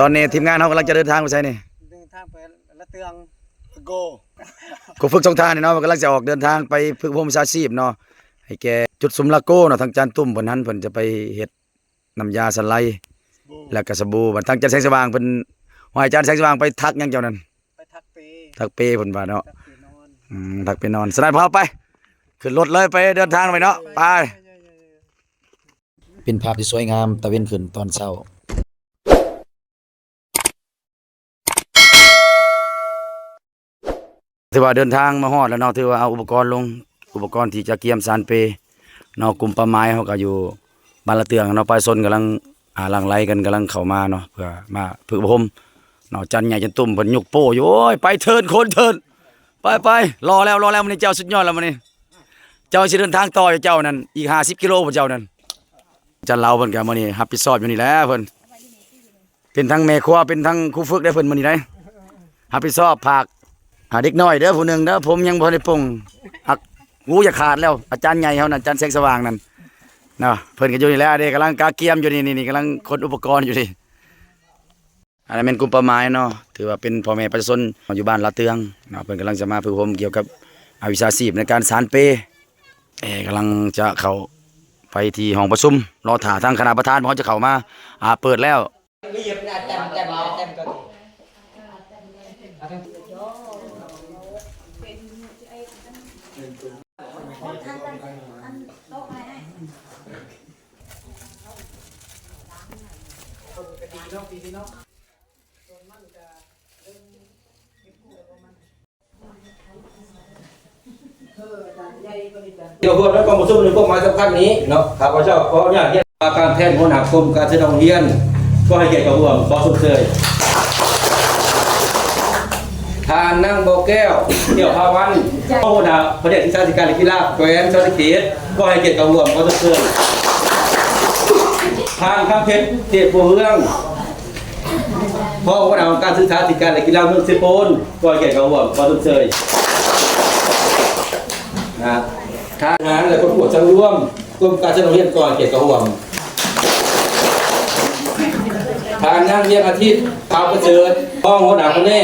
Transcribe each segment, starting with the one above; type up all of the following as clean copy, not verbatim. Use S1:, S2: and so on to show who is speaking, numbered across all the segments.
S1: ตอนนี้ทีมงานเขากำลังจะเดินทางไปใช่นี่
S2: เดินทางไปละเตืองโก
S1: กูฝึกสงทานนี่เนาะมันกำลังจะออกเดินทางไปฝึกพรมวิชาชีพเนาะให้แกจุดสุมลาโก้เนาะทางจันตุ้มเพิ่นนั้นเพิ่นจะไปเฮ็ดน้ำยาสไลด์แล้วก็สบู่บัดทางจันแสงสว่างเพิ่นว่าให้จันแสงสว่างไปทักหยังเจ้านั้น
S2: ไปทักเป
S1: เพิ่นว่าเนาะ
S2: ทักเปนอน
S1: ทักไปนอนสนายพาไปขึ้นรถเลยไปเดินทางไปเนาะไปเป็นภาพที่สวยงามตะเวนขึ้นตอนเช้าถือว่าเดินทางมาฮอดแล้วเนาะถือว่าเอาอุปกรณ์ลงอุปกรณ์ที่จะเกียมสารเปเนาะกลุ่มป่าไม้เขาก็อยู่บ้านละเตืองเนาะปลายซนกำลังหลังไหลกันกำลังเข้ามาเนาะเพื่อมาฝึกอบรมเนาะจันใหญ่จันตุ่มเพิ่นยกโป้อยู่โอ้ยไปเทินคนเทินไปรอแล้วมื้อนี้เจ้าสุดยอดแล้วมื้อนี้เจ้าสิเดินทางต่อเจ้านั่นอีก50 กิโลพุ่นเจ้านั่นจันเราเพิ่นก็มื้อนี้รับผิดชอบอยู่นี่แหละเพิ่นเป็นทั้งแม่ครัวเป็นทั้งครูฝึกได้เพิ่นมื้อนี้ได้รับผิดชอบภาคเด็กน้อยเด้อผู้หนึ่งเด้อผมยังบ่ได้ปรุงหักงูอย่าขาดแล้วอาจารย์ใหญ่เฮานั่นอาจารย์แสงสว่างนั่นเนาะเพิ่นก็อยู่นี่แหละเด้กำลังกาเกียมอยู่นี่กำลังขนอุปกรณ์อยู่นี่อันนั้นเป็นกลุ่มป่าไม้เนาะถือว่าเป็นพ่อแม่ประชาชนอยู่บ้านละเตืองเนาะเพิ่นกำลังจะมาฝึกอบรมเกี่ยวกับวิชาชีพในการสานเปกำลังจะเข้าไปที่ห้องประชุมรอถ่าทางคณะประธานเขาจะเข้ามาเปิดแล้ว
S3: เดี๋ยวพวกนั้นกองประชุมในพวกหมายสำคัญนี้เนาะข้าพเจ้าขออนุญาตเรียนการแทนหัวหน้ากรมการศึกษาโรงเรียนก็ให้เกียรติกับร่วมขอสุดเลยทานนั่งโบแก้วเดี่ยวภาวันข้อมูลประเด็นที่การกีฬาแกวนชาติเขตก็ให้เกียรติกับร่วมขอสุดเลยทานข้ามเพชรเจ็บบัวเฮืองพ่อหัวหน้าการศึกษาการกีฬาเมืองเซโปนก็ให้เกียรติกับร่วมขอสุดเลยนะทางงานและประกวดจังร่วมกรมการศึกษาโรงเรียนก่อนเกียรติกับร่วมทางนั่งเรียนอาทิตย์ข่าวประเสริฐพ่อหัวหน้าคนแน่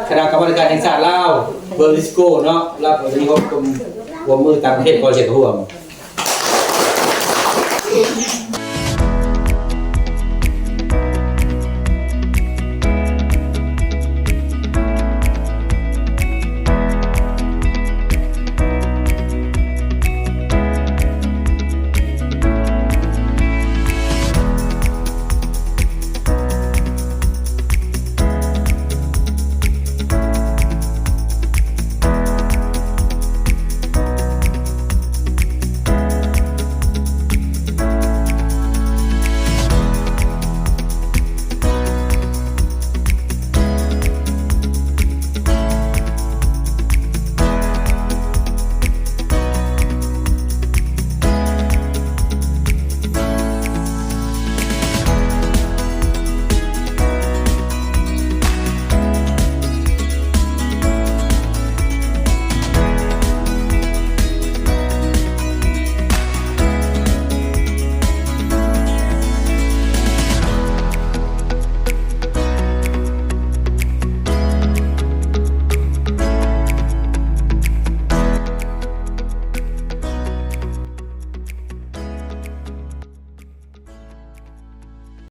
S3: คณะกรรมการแห่งชาติลาวเบอร์ลิสโก้เนาะรับวันนี้เขากรมมือต่างประเทศก่อนเกียรติกับร่วม